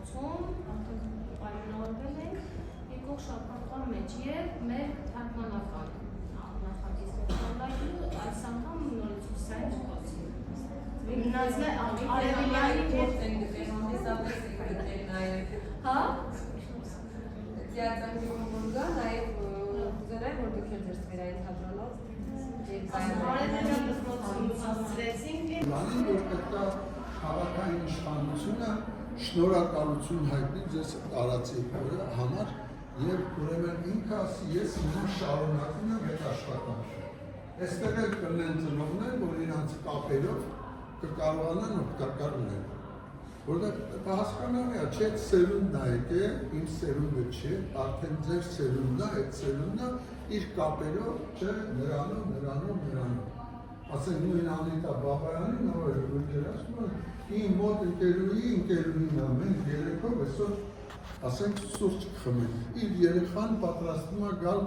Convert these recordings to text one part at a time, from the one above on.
շինարարություն, պայմանավորվել ենք եկող շաբաթվա մեջ և մեր թարգմանական նախագիծը այս անգամ նորից ուսային խոսի։ Մնացն է արևելյանի հետ ենք դեպի հանդիսատես ենք դեպի նաև։ Հա? Դիացանքի կոմորգա նաև ուզենայի, որ դուք են ձեր սվերային թատրոնով արևելյան դպրոցում ուսացրեցինք։ Լանի, որ պետք է քաղաքային իշխանությունը շնորհակալություն հայտնի ձեզ արածի համար և ուրեմն ինքը ասի ես հիմա շարունակում եմ այդ աշխատանքը։ Այստեղ էլ կլինեն ծնողներ, որ իրանց կապերով կկարողանան օգտակար ունեն։ Որտեղ հասկանալի է, չէ, սերունդն է եկել, իմ սերունդը չէ, արդեն ձեր սերունդն է, այդ սերունդը իր կապերով, չէ, նրանով։ Ասենք նույն Անիտա Բաբայանին, որ էր ասում, իմ մոտ ընկերուհին է, մենք երեքով այսօր ասենք սուրճ կխմենք։ Իր երեխան պատրաստվում է գալ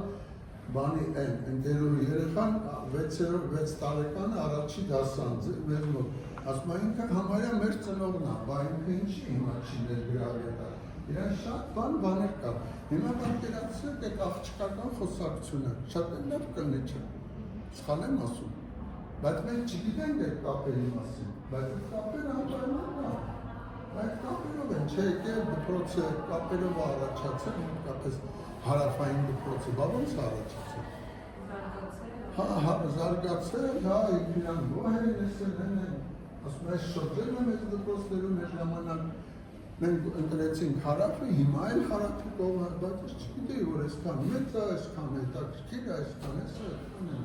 բանի են, ընկերուհի երեխան 6 տարեկանը առաջի դասանձ է մեր մոտ։ Ասում է ինքը համարյա մեր ծնողն է, բա ինքը ինչի հիմա չի ներգրավետա։ Իրան շատ բաներ կար։ Հիմա պատկերացրեք այդ աղջկական խոսակցությունը, շատ էլ լավ կլինի չէ։ Սխալ եմ ասում։ Բայց մենք չգիտենք այդ կապերի մասին, բայց այդ կապերը անպայման կան։ Այդ կապերով են, չէ, եկել դպրոցը կապերով առաջացել, հատկապես հարավային դպրոցը, բա ոնց է առաջացել։ Զարգացել, հա, իրան գոհ են են, ասում այս շրջել եմ այս դպրոցներում այս ժամանակ, մենք ընտրեցինք հարավը, հիմա էլ հարավի կողմը, բայց ես չգիտեի, որ այսքան մեծ է, այսքան հետաքրքիր է, այսքան է։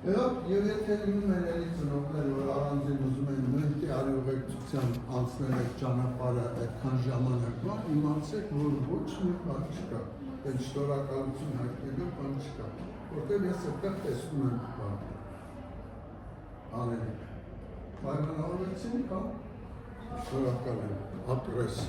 Եվ եթե լինում են էլի ծնողներ, որ առանձին ուզում են նույնքի արյուղեկցության անցնել այդ ճանապարհը այդքան ժամանակվա, իմացեք, որ ոչ մի բան չկա, այդ շնորհակալություն հայտնելու բան չկա, որտեղ ես այդտեղ տեսնում եմ բան անելիք։ Պայմանավորվեցինք, հա, շնորհակալ եմ, ապրես։